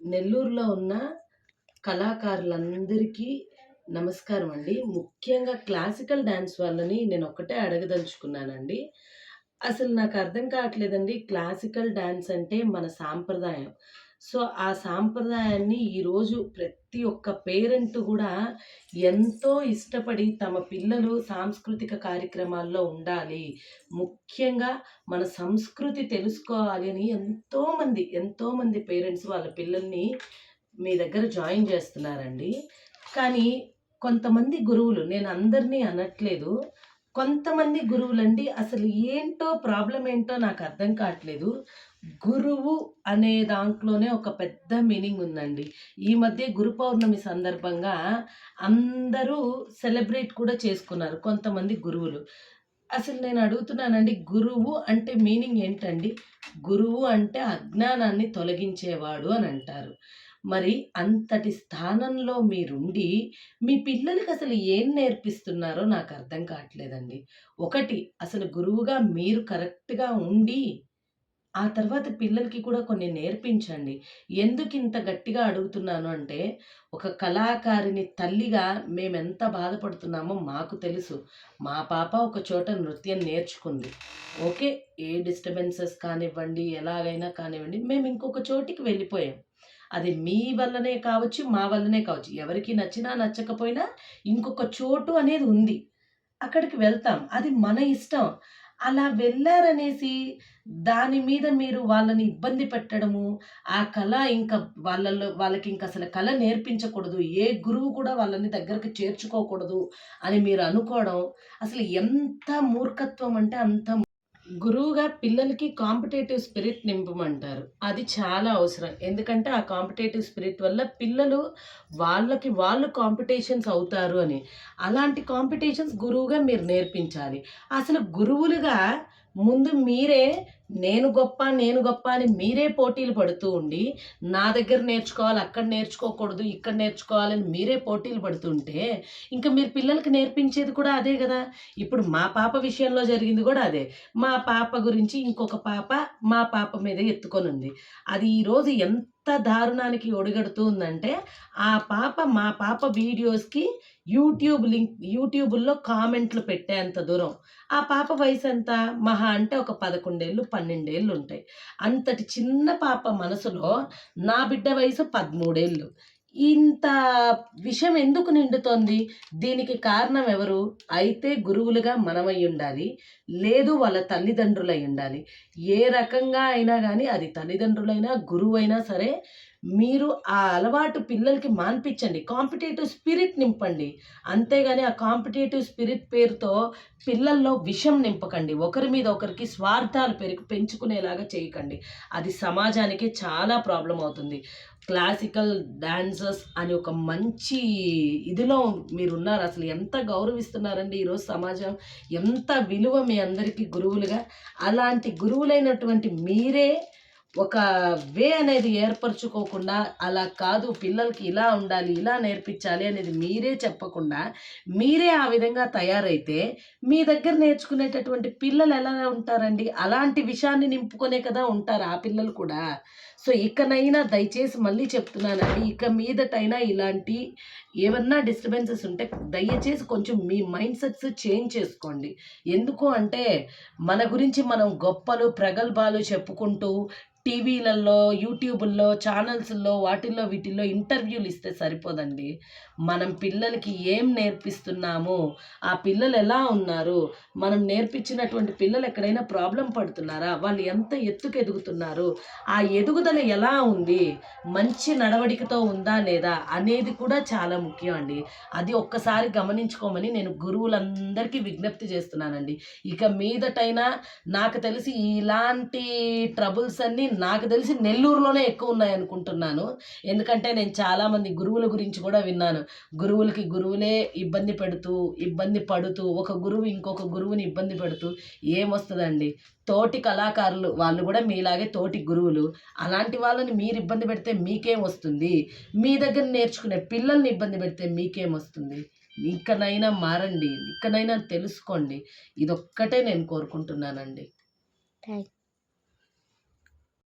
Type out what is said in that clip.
నెల్లూరులో ఉన్న కళాకారులందరికీ నమస్కారం అండి. ముఖ్యంగా క్లాసికల్ డాన్స్ వాళ్ళని నేనొక్కటే అడగదలుచుకున్నానండి. అసలు నాకర్థం కావట్లేదండి. క్లాసికల్ డాన్స్ అంటే మన సాంప్రదాయం. సో, ఆ సాంప్రదాయాన్ని ఈరోజు ప్రతి ఒక్క పేరెంట్ గూడా ఎంతో ఇష్టపడి తమ పిల్లలు సాంస్కృతిక కార్యక్రమాల్లో ఉండాలి. ముఖ్యంగా మన సంస్కృతి తెలుసుకోవాలి అని ఎంతోమంది పేరెంట్స్ వాళ్ళ పిల్లల్ని మీ దగ్గర జాయిన్ చేస్తున్నారండి. కానీ కొంతమంది గురువులు, నేను అందరిని అనట్లేదు. కొంతమంది గురువులండి అసలు ఏంటో ప్రాబ్లమ్ ఏంటో నాకు అర్థం కావట్లేదు. గురువు అనే దాంట్లోనే ఒక పెద్ద మీనింగ్ ఉందండి. ఈ మధ్య గురు పౌర్ణమి సందర్భంగా అందరూ సెలబ్రేట్ కూడా చేసుకున్నారు కొంతమంది గురువులు. అసలు నేను అడుగుతున్నానండి, గురువు అంటే మీనింగ్ ఏంటండి? గురువు అంటే అజ్ఞానాన్ని తొలగించేవాడు అని అంటారు. మరి అంతటి స్థానంలో మీరుండి, మీ పిల్లలకి అసలు ఏం నేర్పిస్తున్నారో నాకు అర్థం కావట్లేదండి. ఒకటి, అసలు గురువుగా మీరు కరెక్ట్‌గా ఉండి, ఆ తర్వాత పిల్లలకి కూడా కొన్ని నేర్పించండి. ఎందుకింత గట్టిగా అడుగుతున్నాను అంటే, ఒక కళాకారిణి తల్లిగా మేమెంత బాధపడుతున్నామో మాకు తెలుసు. మా పాప ఒక చోట నృత్యం నేర్చుకుంది. ఓకే. ఏ డిస్టర్బెన్సెస్ కానివ్వండి, ఎలాగైనా కానివ్వండి, మేము ఇంకొక చోటికి వెళ్ళిపోయాం. అది మీ వల్లనే కావచ్చు, మా వల్లనే కావచ్చు. ఎవరికి నచ్చినా, నచ్చకపోయినా ఇంకొక చోటు అనేది ఉంది. అక్కడికి వెళ్తాం. అది మన ఇష్టం. అలా వెళ్లారనేసి దాని మీద మీరు వాళ్ళని ఇబ్బంది పెట్టడము, ఆ కళ ఇంకా వాళ్ళకింక అసలు కళ నేర్పించకూడదు. ఏ గురువు కూడా వాళ్ళని దగ్గరికి చేర్చుకోకూడదు అని మీరు అనుకోవడం అసలు ఎంత మూర్ఖత్వం అంటే అంత. గురువుగా పిల్లలకి కాంపిటేటివ్ స్పిరిట్ నింపమంటారు. అది చాలా అవసరం. ఎందుకంటే ఆ కాంపిటేటివ్ స్పిరిట్ వల్ల పిల్లలు వాళ్ళకి వాళ్ళు కాంపిటీషన్స్ అవుతారు అని. అలాంటి కాంపిటీషన్స్ గురువుగా మీరు నేర్పించాలి. అసలు గురువులుగా ముందు మీరే నేను గొప్ప అని మీరే పోటీలు పడుతూ ఉండి, నా దగ్గర నేర్చుకోవాలి, అక్కడ నేర్చుకోకూడదు, ఇక్కడ నేర్చుకోవాలని మీరే పోటీలు పడుతుంటే, ఇంక మీరు పిల్లలకి నేర్పించేది కూడా అదే గదా! ఇప్పుడు మా పాప విషయంలో జరిగింది గూడా అదే. మా పాప గురించి ఇంకొక పాప మా పాప మీద ఎత్తుకొనుంది. అది ఈరోజు ఎంత దారుణానికి ఒడిగడుతూ ఉందంటే, మా పాప వీడియోస్‌కి యూట్యూబుల్లో కామెంట్లు పెట్టేంత దూరం. ఆ పాప వయసెంత? మహా అంటే ఒక 11 ఏళ్ళు, 12 ఏళ్ళుంటాయి. అంతటి చిన్న పాప మనసులో నా బిడ్డ వయసు 13 ఏళ్ళు. ఇంత విషం ఎందుకు నిండుతోంది? దీనికి కారణం ఎవరు? అయితే గురువులుగా మనమయ్యుండాలి. లేదు వాళ్ళ తల్లిదండ్రులయ్యుండాలి. ఏ రకంగా అయినా గానీ అది తల్లిదండ్రులైనా, గురువైనా సరే మీరు ఆ అలవాటు పిల్లలకి మాన్పిచ్చండి. కాంపిటీటివ్ స్పిరిట్ నింపండి. అంతేగాని ఆ కాంపిటీటివ్ స్పిరిట్ పేరుతో పిల్లల్లో విషం నింపకండి. ఒకరి మీద ఒకరికి స్వార్థాలు పెంచుకునేలాగా చేయకండి. అది సమాజానికి చాలా ప్రాబ్లమ్ అవుతుంది. క్లాసికల్ డాన్సర్స్ అని ఒక మంచి ఇదిలో మీరున్నారు. అసలు ఎంత గౌరవిస్తున్నారండి ఈరోజు సమాజం. ఎంత విలువ మీ అందరికీ గురువులుగా. అలాంటి గురువులైనటువంటి మీరే ఒక అనేది ఏర్పరుచుకోకుండా, అలా కాదు పిల్లలకి ఇలా ఉండాలి, ఇలా నేర్పించాలి అనేది మీరే చెప్పకుండా, మీరే ఆ విధంగా తయారైతే, మీ దగ్గర నేర్చుకునేటటువంటి పిల్లలు ఎలా ఉంటారండి? అలాంటి విషాన్ని నింపుకొనే కదా ఉంటారు ఆ పిల్లలు కూడా. సో, ఇకనైనా దయచేసి మళ్ళీ చెప్తున్నానండి. ఇక మీదటైనా ఇలాంటి ఏవన్నా డిస్టర్బెన్సెస్ ఉంటే దయచేసి కొంచెం మీ మైండ్ సెట్స్ చేంజ్ చేసుకోండి. ఎందుకు అంటే, మన గురించి మనం గొప్పలు, ప్రగల్భాలు చెప్పుకుంటూ టీవీలల్లో, యూట్యూబుల్లో, ఛానల్స్‌ల్లో వాటిల్లో వీటిల్లో ఇంటర్వ్యూలు ఇస్తే సరిపోదండి. మనం పిల్లలకి ఏం నేర్పిస్తున్నాము? ఆ పిల్లలు ఎలా ఉన్నారు? మనం నేర్పించినటువంటి పిల్లలు ఎక్కడైనా ప్రాబ్లమ్ పడుతున్నారా? వాళ్ళు ఎంత ఎత్తుకు ఎదుగుతున్నారు? ఆ ఎదుగుదల ఎలా ఉంది? మంచి నడవడికతో ఉందా లేదా? అనేది కూడా చాలా ముఖ్యం అండి. అది ఒక్కసారి గమనించుకోమని నేను గురువులందరికీ విజ్ఞప్తి చేస్తున్నానండి. ఇక మీదటైనా నాకు తెలిసి ఇలాంటి ట్రబుల్స్ అన్నీ నాకు తెలిసి నెల్లూరులోనే ఎక్కువున్నాయనుకుంటున్నాను. ఎందుకంటే నేను చాలామంది గురువుల గురించి కూడా విన్నాను. గురువులే ఇబ్బంది పడుతూ, ఒక గురువు ఇంకొక గురువుని ఇబ్బంది పెడుతూ ఏమొస్తదండి? తోటి కళాకారులు వాళ్ళు గూడా మీలాగే తోటి గురువులు. అలాంటి వాళ్ళని మీరు ఇబ్బంది పెడితే మీకేమొస్తుంది? మీ దగ్గర నేర్చుకునే పిల్లల్ని ఇబ్బంది పెడితే మీకేమొస్తుంది? ఇకనైనా మారండి. ఇకనైనా తెలుసుకోండి. ఇదొక్కటే నేను కోరుకుంటున్నానండి. థాంక్